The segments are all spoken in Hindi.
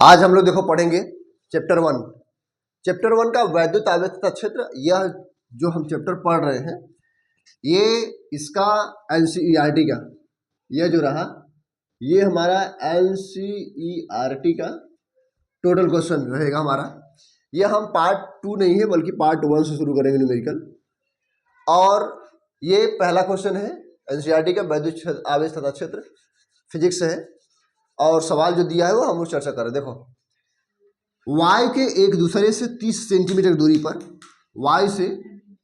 आज हम लोग देखो पढ़ेंगे चैप्टर 1। चैप्टर 1 का वैद्युत आवेश क्षेत्र। यह जो हम चैप्टर पढ़ रहे हैं ये इसका एनसीईआरटी का यह जो रहा ये हमारा एनसीईआरटी का टोटल क्वेश्चन रहेगा हमारा। यह हम पार्ट 2 नहीं है बल्कि पार्ट 1 से शुरू करेंगे न्यूमेरिकल। और ये पहला क्वेश्चन है एनसीईआरटी का वैद्युत आवेश तथा क्षेत्र, फिजिक्स से है। और सवाल जो दिया है वो हम लोग चर्चा कर रहे हैं। देखो वाई के एक दूसरे से 30 सेंटीमीटर दूरी पर, वाई से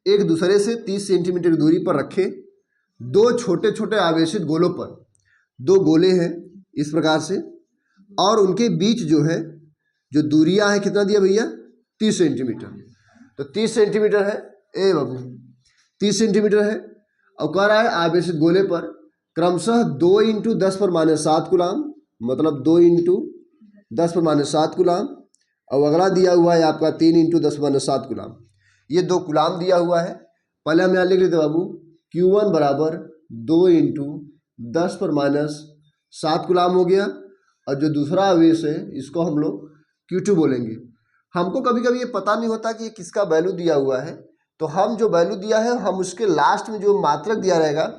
एक दूसरे से 30 सेंटीमीटर दूरी पर रखे दो छोटे छोटे आवेशित गोलों पर, दो गोले हैं इस प्रकार से, और उनके बीच जो है जो दूरियां है कितना दिया भैया 30 सेंटीमीटर। तो 30 सेंटीमीटर है ए बाबू 30 सेंटीमीटर है। और कह रहा है आवेशित गोले पर क्रमशः 2 × 10⁻7 कूलाम, मतलब 2 × 10⁻7 कूलाम। और अगला दिया हुआ है आपका 3 × 10⁻7 कूलाम। ये 2 कूलाम दिया हुआ है। पहले हम यहाँ लिख लेते बाबू Q1 बराबर 2 × 10⁻7 कूलाम हो गया। और जो दूसरा आवेश है इसको हम लोग Q2 बोलेंगे। हमको कभी कभी ये पता नहीं होता कि ये किसका वैल्यू दिया हुआ है, तो हम जो वैल्यू दिया है हम उसके लास्ट में जो मात्रक दिया रहेगा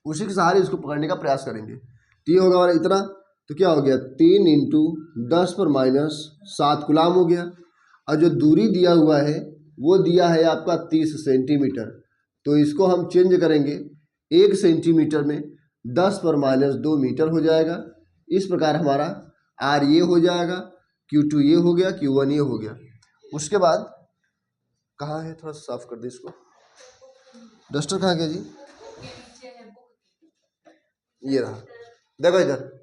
उसी के सहारे इसको पकड़ने का प्रयास करेंगे। तो ये होगा हमारा इतना, तो क्या हो गया 3 × 10⁻7 कूलाम हो गया। और जो दूरी दिया हुआ है वो दिया है आपका 30 सेंटीमीटर। तो इसको हम चेंज करेंगे 1 सेंटीमीटर में 10⁻2 मीटर हो जाएगा। इस प्रकार हमारा R ये हो जाएगा, Q2 ये हो गया, Q1 ये हो गया। उसके बाद कहाँ है, थोड़ा साफ कर दे इसको, डस्टर कहाँ गया जी, ये रहा। देखो इधर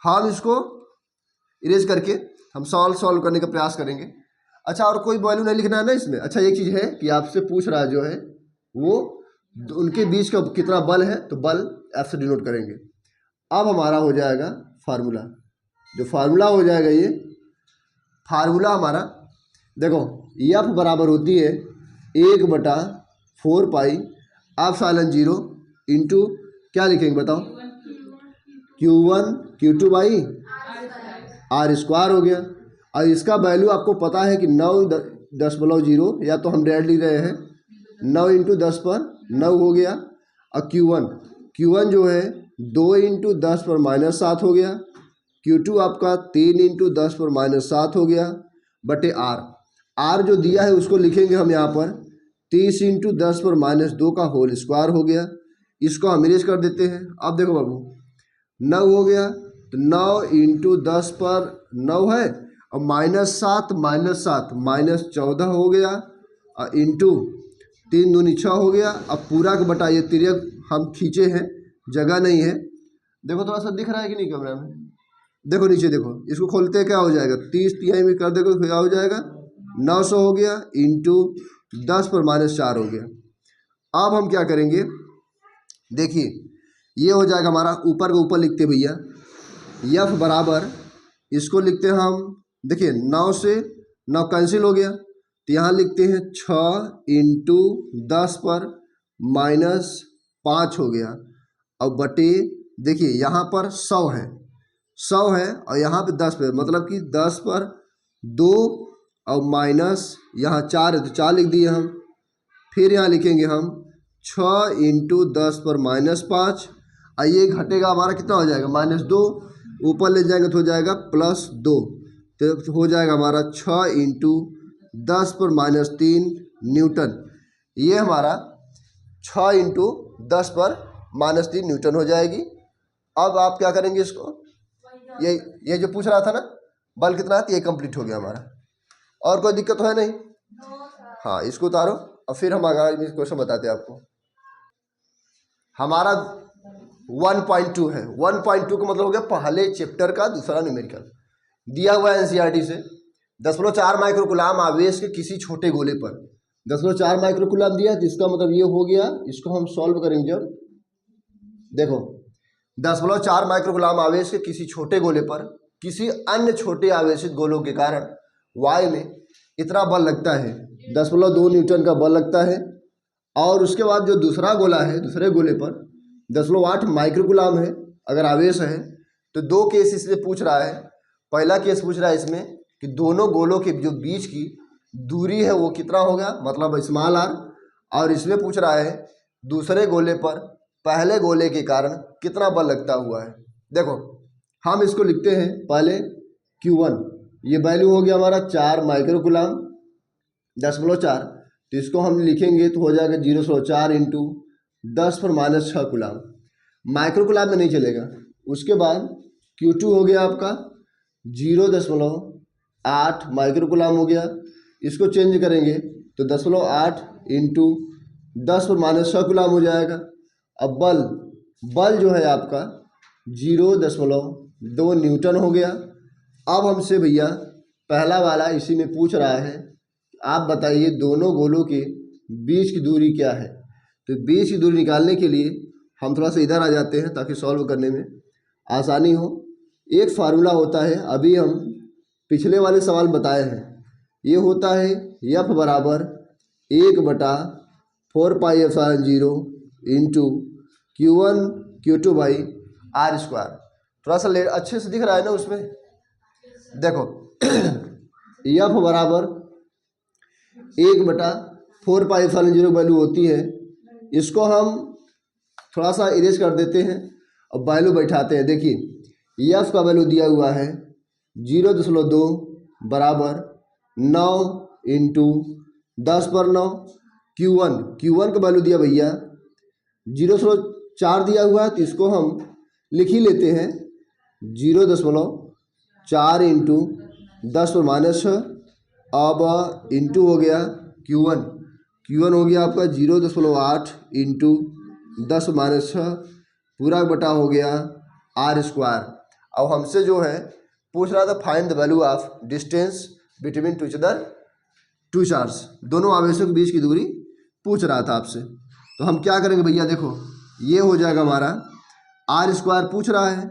हम इसको इरेज करके हम सॉल्व करने का प्रयास करेंगे। अच्छा, और कोई वैल्यू नहीं लिखना है ना इसमें। अच्छा, एक चीज़ है कि आपसे पूछ रहा जो है वो उनके बीच का कितना बल है, तो बल F से डिनोट करेंगे। अब हमारा हो जाएगा फार्मूला, जो फार्मूला हो जाएगा ये फार्मूला हमारा देखो F बराबर होती है 1/4 पाई ε0 इंटू क्या लिखेंगे बताओ, Q1 Q2 बाई R² हो गया। और इसका वैल्यू आपको पता है कि 9.0, या तो हम डायरेक्ट लिख रहे हैं 9 × 10⁻9 हो गया। और Q1 जो है 2 × 10⁻7 हो गया। Q2 आपका 3 × 10⁻7 हो गया बटे R जो दिया है उसको लिखेंगे हम यहाँ पर 30 × 10⁻2 का होल स्क्वायर हो गया। इसको हम इरेज कर देते हैं। अब देखो बाबू 9 हो गया, तो 9 × 10⁻9 है, और -7 -14 हो गया, और इंटू 3 दूनी 6 हो गया। अब पूरा का बटा ये तिर्यक हम खींचे हैं, जगह नहीं है। देखो थोड़ा सा दिख रहा है कि नहीं कैमरा में, देखो नीचे देखो, इसको खोलते हैं क्या हो जाएगा 30 तिहाई में कर देखो क्या हो जाएगा 900 हो गया इंटू 10⁻4 हो गया। अब हम क्या करेंगे, देखिए ये हो जाएगा हमारा, ऊपर का ऊपर लिखते भैया F बराबर, इसको लिखते हैं हम, देखिए 9 से 9 कैंसिल हो गया, तो यहाँ लिखते हैं 6 × 10⁻5 हो गया। और बटे देखिए यहाँ पर 100 है और यहाँ पे 10 पे, मतलब कि 10 पर 2 और माइनस यहाँ 4 है तो 4 लिख दिए हम। फिर यहाँ लिखेंगे हम 6 × 10⁻5, और ये घटेगा हमारा कितना हो जाएगा -2, ऊपर ले जाएंगे तो हो जाएगा +2, तो हो जाएगा हमारा 6 × 10⁻3 न्यूटन। ये हमारा 6 × 10⁻3 न्यूटन हो जाएगी। अब आप क्या करेंगे इसको, ये जो पूछ रहा था ना बल कितना है, ये कंप्लीट हो गया हमारा। और कोई दिक्कत तो है नहीं, हाँ इसको उतारो और फिर हम आगे क्वेश्चन बताते हैं आपको। हमारा 1.2 है, 1.2 का मतलब हो गया पहले चैप्टर का दूसरा न्यूमेरिकल। दिया हुआ है एनसीईआरटी से 10.4 माइक्रोकूलाम आवेश के किसी छोटे गोले पर 10.4 माइक्रोकूलाम दिया, जिसका मतलब ये हो गया। इसको हम सॉल्व करेंगे जब, देखो 10.4 माइक्रोकूलाम आवेश के किसी छोटे गोले पर किसी अन्य छोटे आवेशित गोलों के कारण वाई में इतना बल लगता है, 10.2 न्यूटन का बल लगता है। और उसके बाद जो दूसरा गोला है, दूसरे गोले पर 10.8 माइक्रोकूलाम है अगर आवेश है। तो 2 केस इसलिए पूछ रहा है, पहला केस पूछ रहा है इसमें कि दोनों गोलों के जो बीच की दूरी है वो कितना होगा, मतलब स्मॉल आर। और इसमें पूछ रहा है दूसरे गोले पर पहले गोले के कारण कितना बल लगता हुआ है। देखो हम इसको लिखते हैं पहले Q1, ये वैल्यू हो गया हमारा 4 माइक्रोकुलाम 10.4, तो इसको हम लिखेंगे तो हो जाएगा 0.4 इंटू 10⁻⁶ कुलाम। माइक्रोकुलाम में नहीं चलेगा। उसके बाद Q2 हो गया आपका 0.8 माइक्रोकुलाम हो गया, इसको चेंज करेंगे तो 10.8 इंटू 10⁻⁶ कुलाम हो जाएगा। अब बल जो है आपका 0.2 न्यूटन हो गया। अब हमसे भैया पहला वाला इसी में पूछ रहा है, आप बताइए दोनों गोलों के बीच की दूरी क्या है। तो बीच की दूरी निकालने के लिए हम थोड़ा सा इधर आ जाते हैं ताकि सॉल्व करने में आसानी हो। एक फार्मूला होता है, अभी हम पिछले वाले सवाल बताए हैं, ये होता है F बराबर 1/4πε0 into Q1 Q2 by R square. थोड़ा सा अच्छे से दिख रहा है ना उसमें, देखो F बराबर 1/4πε0 वैल्यू होती है, इसको हम थोड़ा सा इरेज कर देते हैं और वैल्यू बैठाते हैं। देखिए F का वैल्यू दिया हुआ है 0.2 बराबर 9 इंटू 10/9। Q1 का वैल्यू दिया भैया 0.4 दिया हुआ है, तो इसको हम लिख ही लेते हैं 0.4 इंटू 10⁻⁶। अब इंटू हो गया Q1 हो गया आपका 0.8 इंटू 10⁻⁶, पूरा बटा हो गया R स्क्वायर। अब हमसे जो है पूछ रहा था find the value of distance between two charge, दोनों आवेशों के बीच की दूरी पूछ रहा था आपसे। तो हम क्या करेंगे भैया, देखो ये हो जाएगा हमारा R स्क्वायर पूछ रहा है,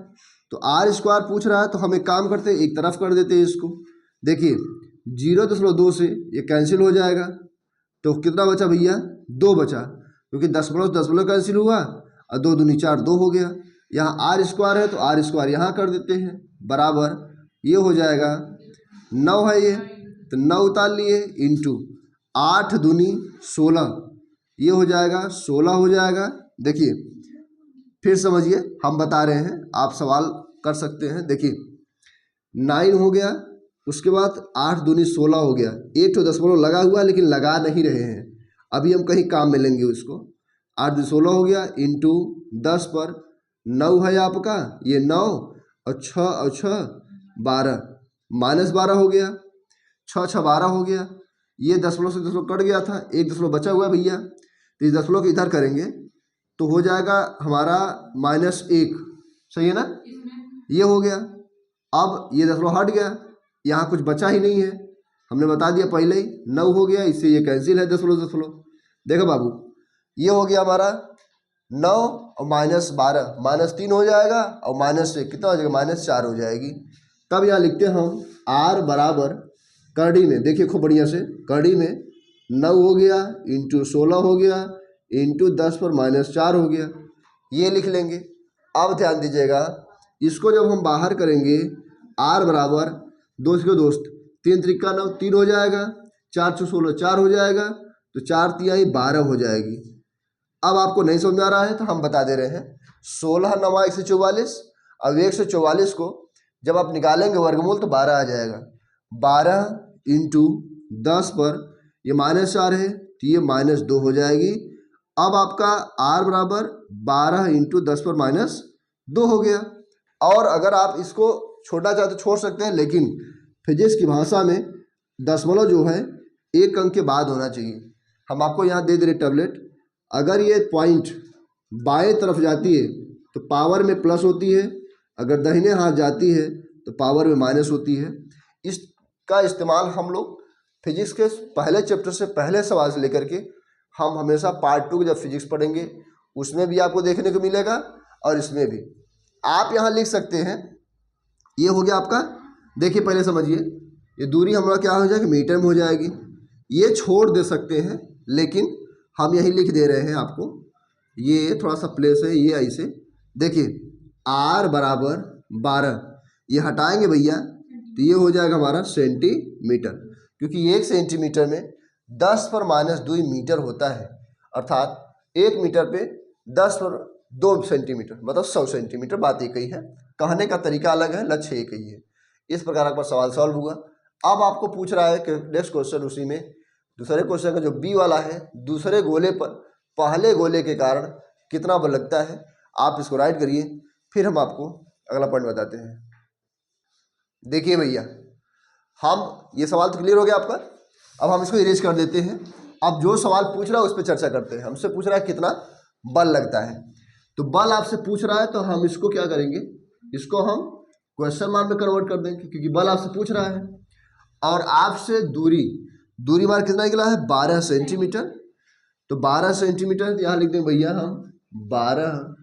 तो R स्क्वायर पूछ रहा है तो हम एक काम करते हैं, एक तरफ कर देते हैं इसको। देखिए 0.2 से ये कैंसिल हो जाएगा, तो कितना बचा भैया 2 बचा, क्योंकि 10 कैंसिल हुआ और 2 दूनी 4 2 हो गया। यहाँ R स्क्वायर है तो R स्क्वायर यहाँ कर देते हैं, बराबर ये हो जाएगा 9 है ये, तो 9 उतार लिए इंटू 8 दूनी 16, ये हो जाएगा 16 हो जाएगा। देखिए फिर समझिए, हम बता रहे हैं, आप सवाल कर सकते हैं। देखिए 9 हो गया, उसके बाद 8 दूनी 16 हो गया, एक तो दशमलव लगा हुआ लेकिन लगा नहीं रहे हैं, अभी हम कहीं काम में लेंगे उसको। 8 दूनी 16 हो गया इंटू 10 पर 9 है आपका, ये 9 और 6 और 6 12 -12 हो गया, 6 6 12 हो गया। ये दशमलव से दशमलव कट गया था, एक दशमलव बचा हुआ है भैया, तो इस दशमलव को इधर करेंगे तो हो जाएगा हमारा -1, सही है ना, ये हो गया। अब ये दशमलव हट गया, यहाँ कुछ बचा ही नहीं है, हमने बता दिया पहले ही 9 हो गया, इससे ये कैंसिल है दशमलव। देखो बाबू ये हो गया हमारा 9 और -12 -3 हो जाएगा, और -1 कितना हो जाएगा -4 हो जाएगी। तब यहाँ लिखते हैं हम R बराबर करड़ी में, देखिए खूब बढ़िया से, करड़ी में 9 हो गया इंटू 16 हो गया इंटू 10 पर -4 हो गया, ये लिख लेंगे। अब ध्यान दीजिएगा, इसको जब हम बाहर करेंगे R बराबर 2 के दोस्त 3 त्रिका 9 3 हो जाएगा, 4 6 16 4 हो जाएगा, तो 4 तिहाई 12 हो जाएगी। अब आपको नहीं समझ आ रहा है तो हम बता दे रहे हैं, 16 9 144, अब 144 को जब आप निकालेंगे वर्गमूल तो 12 आ जाएगा। 12 इंटू 10 पर ये -4 है तो ये -2 हो जाएगी। अब आपका R बराबर 12 इंटू 10 पर -2 हो गया। और अगर आप इसको छोटा चाहे तो छोड़ सकते हैं, लेकिन फिजिक्स की भाषा में दशमलव जो है एक अंक के बाद होना चाहिए। हम आपको यहाँ दे दे रहे टैबलेट, अगर ये पॉइंट बाएं तरफ जाती है तो पावर में प्लस होती है, अगर दाहिने हाथ जाती है तो पावर में माइनस होती है। इसका इस्तेमाल हम लोग फिजिक्स के पहले चैप्टर से पहले सवाल से लेकर के हम हमेशा पार्ट 2 जब फिजिक्स पढ़ेंगे उसमें भी आपको देखने को मिलेगा, और इसमें भी आप यहाँ लिख सकते हैं। ये हो गया आपका, देखिए पहले समझिए, ये दूरी हमारा क्या हो जाएगी मीटर में हो जाएगी। ये छोड़ दे सकते हैं लेकिन हम यही लिख दे रहे हैं आपको, ये थोड़ा सा प्लेस है, ये ऐसे देखिए R बराबर 12, ये हटाएंगे भैया तो ये हो जाएगा हमारा सेंटीमीटर, क्योंकि 1 सेंटीमीटर में 10⁻² मीटर होता है, अर्थात 1 मीटर पे 10/2 सेंटीमीटर, मतलब 100 सेंटीमीटर। बात एक ही है, कहने का तरीका अलग है, लक्ष्य एक ही है। इस प्रकार आपका सवाल सॉल्व हुआ। अब आपको पूछ रहा है कि नेक्स्ट क्वेश्चन उसी में दूसरे क्वेश्चन का जो बी वाला है, दूसरे गोले पर पहले गोले के कारण कितना बल लगता है, आप इसको राइट करिए, फिर हम आपको अगला पॉइंट बताते हैं। देखिए भैया, हम ये सवाल तो क्लियर हो गया आपका, अब हम इसको इरेज कर देते हैं। अब जो सवाल पूछ रहा है उस पर चर्चा करते हैं। हमसे पूछ रहा है कितना बल लगता है, तो बल आपसे पूछ रहा है तो हम इसको क्या करेंगे, इसको हम क्वेश्चन मार्क में कन्वर्ट कर देंगे, क्योंकि बल आपसे पूछ रहा है और आपसे दूरी मार्क कितना निकला है, 12 सेंटीमीटर। तो 12 सेंटीमीटर यहाँ लिख देंगे भैया हम 12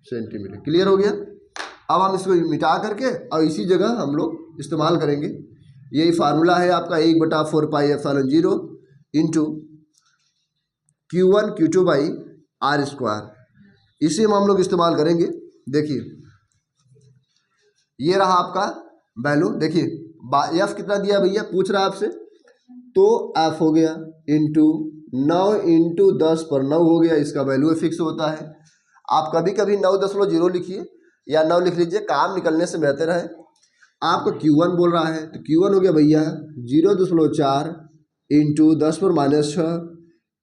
सेंटीमीटर। क्लियर हो गया। अब हम इसको मिटा करके और इसी जगह हम लोग इस्तेमाल करेंगे, यही फार्मूला है आपका 1/4πε0 इंटू Q1 Q2/r²। इसी में हम लोग इस्तेमाल करेंगे। देखिए ये रहा आपका वैल्यू। देखिए एफ कितना दिया भैया, पूछ रहा है आपसे, तो एफ हो गया इंटू 9 इंटू 10/9 हो गया, इसका वैल्यू फिक्स होता है। आप कभी कभी 9.0 लिखिए या 9 लिख लीजिए, काम निकलने से बेहतर है। आपको Q1 बोल रहा है तो Q1 हो गया भैया 0.4 इंटू 10⁻6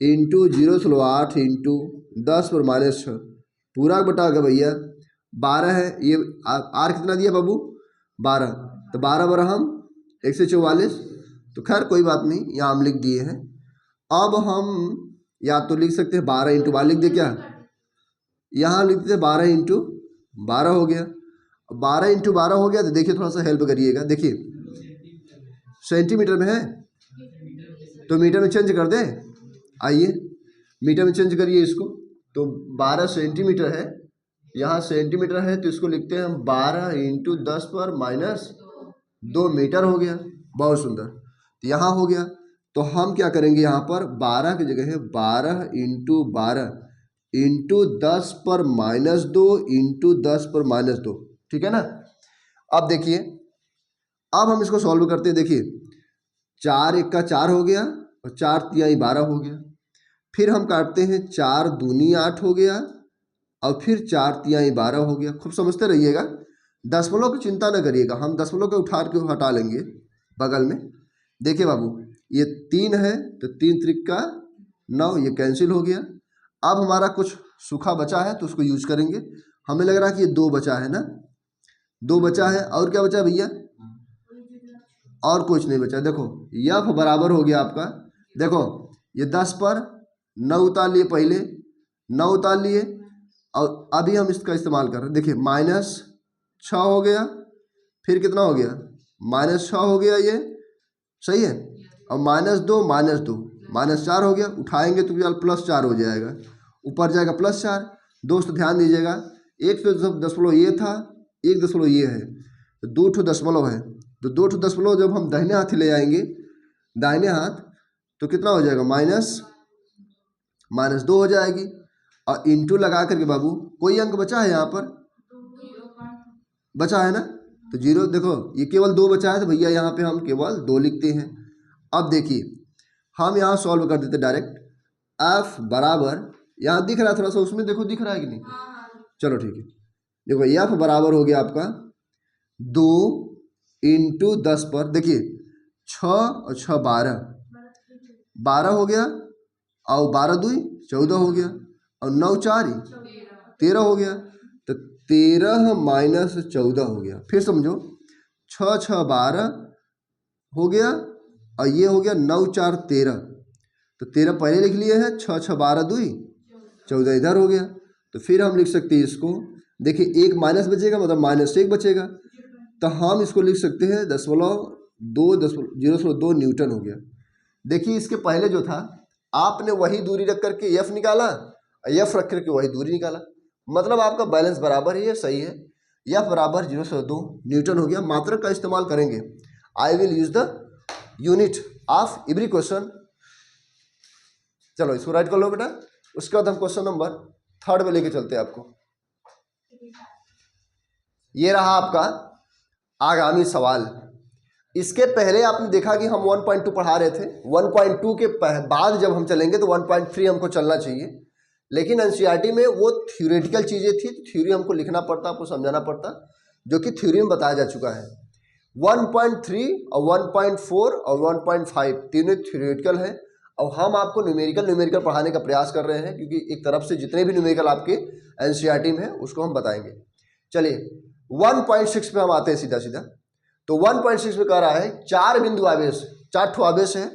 इंटू 0.8 इंटू 10⁻6 पूरा बटा गया भैया 12 है। ये आर कितना दिया बाबू, 12, तो 12 144। तो खैर कोई बात नहीं, यहाँ हम लिख दिए हैं। अब हम या तो लिख सकते हैं 12 इंटू 12 लिख दे, क्या यहाँ लिख देते 12 इंटू 12 हो गया। 12 इंटू 12 हो गया, तो देखिए थोड़ा सा हेल्प करिएगा। देखिए सेंटीमीटर में है तो मीटर में चेंज कर दे, आइए मीटर में चेंज करिए इसको। तो 12 सेंटीमीटर है, यहाँ सेंटीमीटर है तो इसको लिखते हैं हम 12 इंटू 10⁻² मीटर हो गया। बहुत सुंदर, तो यहाँ हो गया। तो हम क्या करेंगे, यहाँ पर 12 की जगह है 12 इंटू 12 इंटू 10⁻² इंटू 10⁻², ठीक है ना। अब देखिए, अब हम इसको सॉल्व करते हैं। देखिए 4 1 का 4 हो गया और 4 तिहाई 12 हो गया। फिर हम काटते हैं 4 दूनी 8 हो गया और फिर 4 तिहाई 12 हो गया। खूब समझते रहिएगा, दशमलव की चिंता न करिएगा, हम दशमलव के उठा के हटा लेंगे बगल में। देखिए बाबू ये 3 है तो 3 त्रिक 9, ये कैंसिल हो गया। अब हमारा कुछ सूखा बचा है तो उसको यूज करेंगे। हमें लग रहा है कि ये 2 बचा है ना, 2 बचा है। और क्या बचा भैया, और कुछ नहीं बचा। देखो यफ बराबर हो गया आपका, देखो ये 10/9 उतार लिए, पहले 9 उतार लिए और अभी हम इसका इस्तेमाल कर रहे हैं। देखिए -6 हो गया, फिर कितना हो गया, -6 हो गया, ये सही है। और -2 -4 हो गया, उठाएंगे तो +4 हो जाएगा, ऊपर जाएगा +4। दोस्त ध्यान दीजिएगा, एक तो दशमलव ये था, एक दशमलव ये है, तो 2 ठो दशमलव है। तो 2 ठो दशमलव जब हम दाहिने हाथ ले आएंगे, दाहिने हाथ, तो कितना हो जाएगा, -2 हो जाएगी। और इंटू लगा करके बाबू कोई अंक बचा है यहाँ पर, बचा है ना, तो 0। देखो ये केवल 2 बचा है तो भैया यहाँ पे हम केवल 2 लिखते हैं। अब देखिए हम यहाँ सॉल्व कर देते डायरेक्ट। एफ बराबर, यहाँ दिख रहा है थोड़ा सा, उसमें देखो दिख रहा है कि नहीं, चलो ठीक है। देखो एफ बराबर हो गया आपका 2 इंटू 10 पर, देखिए 6 और 6 12 हो गया, और 12 2 14 हो गया, और 9 4 13 हो गया। तो 13 माइनस 14 हो गया। फिर समझो 6 6 12 हो गया, और ये हो गया 9 4 13। तो 13 पहले लिख लिए हैं, 6 6 12 2 14 इधर हो गया। तो फिर हम लिख सकते हैं इसको, देखिए एक माइनस बचेगा, मतलब -1 बचेगा। तो हम इसको लिख सकते हैं 0.2 न्यूटन हो गया। देखिए इसके पहले जो था आपने वही दूरी रख करके एफ निकाला, एफ रख करके वही दूरी निकाला, मतलब आपका बैलेंस बराबर ही है, सही है। एफ बराबर 0.2 न्यूटन हो गया। मात्रक का इस्तेमाल करेंगे, I will use the unit of every question. चलो इसको राइट कर लो बेटा। उसके बाद हम क्वेश्चन नंबर 3 में लेके चलते हैं आपको। ये रहा आपका आगामी सवाल। इसके पहले आपने देखा कि हम 1.2 पढ़ा रहे थे, 1.2 के बाद जब हम चलेंगे तो 1.3 हमको चलना चाहिए। लेकिन एनसीईआरटी में वो थ्योरेटिकल चीज़ें थी, थ्योरी हमको लिखना पड़ता, आपको समझाना पड़ता, जो कि थ्योरी में बताया जा चुका है। 1.3 और 1.4 और 1.5 तीनों थ्योरेटिकल है, और हम आपको न्यूमेरिकल पढ़ाने का प्रयास कर रहे हैं, क्योंकि एक तरफ से जितने भी न्यूमेरिकल आपके एनसीईआरटी में है उसको हम बताएंगे। चलिए 1.6 पे हम आते हैं सीधा सीधा। तो 1.6 में कह रहा है 4 बिंदु आवेश, 4 ठो आवेश है।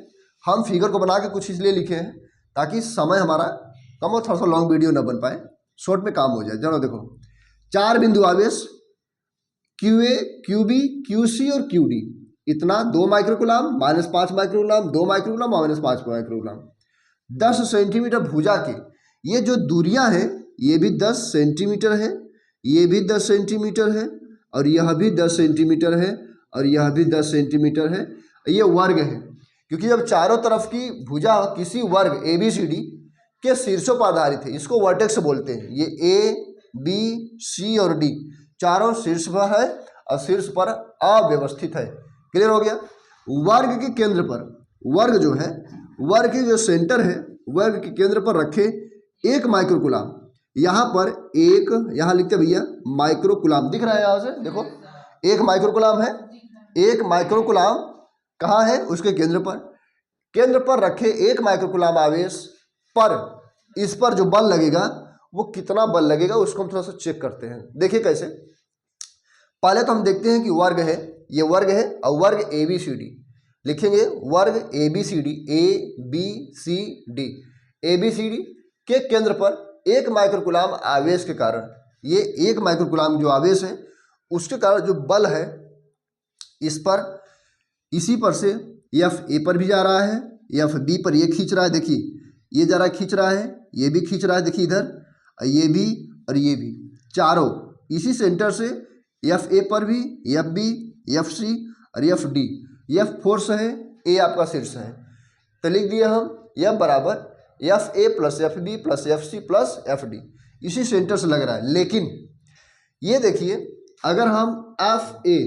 हम फिगर को बना के कुछ इसलिए लिखे हैं ताकि समय हमारा कम हो, थोड़ा सा लॉन्ग वीडियो ना बन पाए, शॉर्ट में काम हो जाए। चलो देखो 4 बिंदु आवेश QA, QB, QC और QD, इतना 2 microcoulomb, -5 microcoulomb, 2 microcoulomb, -5 microcoulomb. 10 centimetre भुजा के ये जो दूरियां हैं, ये भी 10 सेंटीमीटर है, ये भी 10 सेंटीमीटर है, और यह भी 10 सेंटीमीटर है, और यह भी 10 सेंटीमीटर है। ये वर्ग है, क्योंकि जब चारों तरफ की भुजा किसी वर्ग ABCD के शीर्षों पर आधारित है, इसको वर्टेक्स बोलते हैं। ये A, B, C और D चारों शीर्ष पर है और शीर्ष पर अव्यवस्थित है। क्लियर हो गया। वर्ग के केंद्र पर, वर्ग जो है, वर्ग के जो सेंटर है, वर्ग के केंद्र पर रखे 1 माइक्रोकुलाम। यहाँ पर एक, यहाँ लिखते भैया माइक्रोकुलाम, दिख रहा है यहाँ से देखो 1 माइक्रोकुलाम है। 1 माइक्रोकुलाम कहाँ है? उसके केंद्र पर रखे 1 माइक्रोकुलाम आवेश पर, इस पर जो बल लगेगा वो कितना बल लगेगा उसको हम थोड़ा सा चेक करते हैं। देखिए कैसे। पहले तो हम देखते हैं कि वर्ग है, ये वर्ग है, और वर्ग ABCD लिखेंगे। वर्ग ABCD, ABCD, ABCD के केंद्र पर 1 माइक्रोकुलाम आवेश के कारण, ये 1 माइक्रोकुलाम जो आवेश है उसके कारण जो बल है इस पर, इसी पर से FA पर भी जा रहा है, FB पर ये खींच रहा है, देखिए ये जा रहा है, खींच रहा है, ये भी खींच रहा है, देखिए इधर, ये भी और ये भी, चारों इसी सेंटर से FA पर भी, FB, FC और FD। F फोर्स है, A आपका शीर्ष है, तो लिख दिए हम F बराबर FA plus FB plus FC plus FD, इसी सेंटर से लग रहा है। लेकिन ये देखिए, अगर हम FA,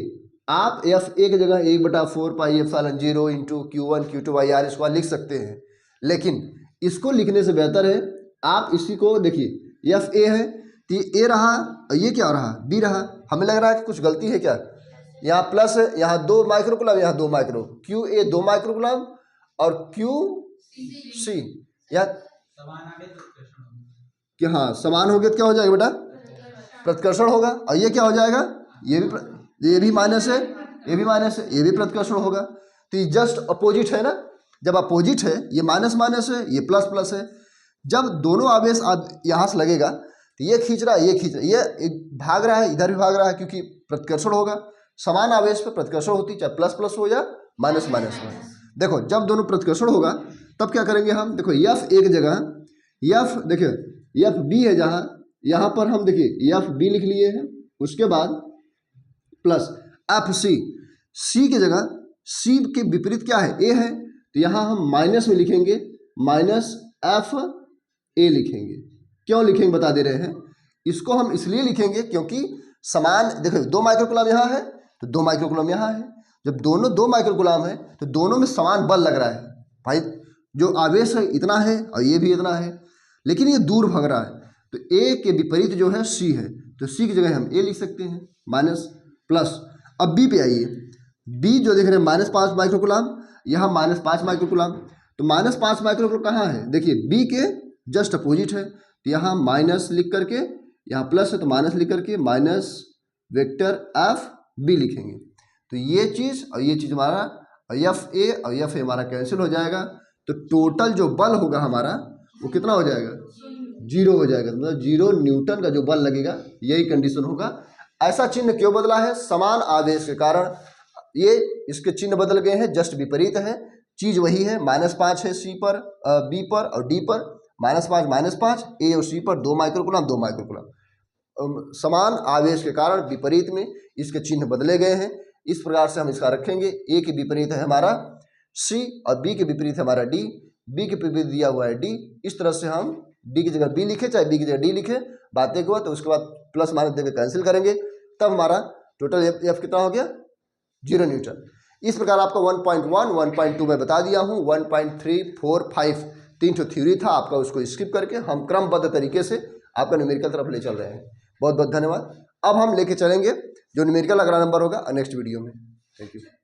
आप FA की जगह 1/4 pi epsilon 0 into Q1 Q2 R square लिख सकते हैं, लेकिन इसको लिखने से बेहतर है आप इसी को देखिए, FA है तो ये A रहा, और ये क्या रहा? B रहा। हमें लग रहा है कि कुछ गलती है क्या? यहाँ प्लस है, यहाँ 2 माइक्रोकुलाम, यहाँ 2 माइक्रो, QA 2 माइक्रोकुलाम और QC या कि हाँ समान हो गया तो क्या हो जाएगा बेटा? प्रतिकर्षण होगा। और ये क्या हो जाएगा? ये भी माइनस है, ये भी माइनस है, ये भी प्रतिकर्षण होगा। तो ये जस्ट अपोजिट है ना। जब अपोजिट है, ये माइनस माइनस है, ये प्लस प्लस है। जब दोनों आवेश यहाँ से लगेगा तो ये खींच रहा है, ये खींच रहा है, ये भाग रहा है, इधर भी भाग रहा है, क्योंकि प्रतिकर्षण होगा। समान आवेश पे प्रतिकर्षण होती है, चाहे प्लस प्लस हो या माइनस माइनस हो। देखो जब दोनों प्रतिकर्षण होगा तब क्या करेंगे हम? देखो F एक जगह, F देखिए FB है जहाँ, यहाँ पर हम देखिए FB लिख लिए हैं, उसके बाद प्लस FC, C की जगह C के विपरीत क्या है? A है, तो यहाँ हम माइनस में लिखेंगे, -FA लिखेंगे। क्यों लिखेंगे बता दे रहे हैं। इसको हम इसलिए लिखेंगे क्योंकि समान, देखो 2 माइक्रोकुलाम यहाँ है तो 2 माइक्रोकुलाम यहाँ है। जब दोनों 2 माइक्रोकुलाम है तो दोनों में समान बल लग रहा है भाई, जो आवेश है इतना है और ये भी इतना है, लेकिन ये दूर भाग रहा है। तो A के विपरीत जो है C है, तो C की जगह हम A लिख सकते हैं, माइनस प्लस। अब B पे आइए, B जो देख रहे हैं -5 माइक्रोकुलाम, यहाँ -5 माइक्रोकुलाम, तो -5 माइक्रोकुलाम कहाँ है? देखिए B के जस्ट अपोजिट है, तो यहाँ माइनस लिख करके, यहाँ प्लस है तो माइनस लिख करके माइनस वेक्टर FB लिखेंगे। तो ये चीज़ और ये चीज़ हमारा FA और FA हमारा कैंसिल हो जाएगा। तो टोटल जो बल होगा हमारा वो कितना हो जाएगा? 0 हो जाएगा। मतलब 0 न्यूटन का जो बल लगेगा, यही कंडीशन होगा। ऐसा चिन्ह क्यों बदला है? समान आवेश के कारण ये इसके चिन्ह बदल गए हैं, जस्ट विपरीत है। चीज़ वही है, -5 है C पर, B पर और D पर, -5 A और C पर 2 माइक्रोकुलाम 2 माइक्रोकुलाम। समान आवेश के कारण विपरीत में इसके चिन्ह बदले गए हैं। इस प्रकार से हम इसका रखेंगे। A के विपरीत है हमारा C और B के विपरीत है हमारा D, B के विपरीत दिया हुआ है D। इस तरह से हम D की जगह B लिखे, चाहे B की जगह D लिखे, बात एक हुआ। तो उसके बाद प्लस माइनस देकर कैंसिल करेंगे, तब हमारा टोटल F कितना हो गया? 0 न्यूटन। इस प्रकार आपका 1.1, 1.2 में बता दिया हूँ, 1.3, 4, 5 3 ठो थ्योरी था आपका, उसको स्किप करके हम क्रमबद्ध तरीके से आपका न्यूमेरिकल तरफ ले चल रहे हैं। बहुत बहुत धन्यवाद। अब हम लेके चलेंगे जो न्यूमेरिकल अगला नंबर होगा नेक्स्ट वीडियो में। Thank you.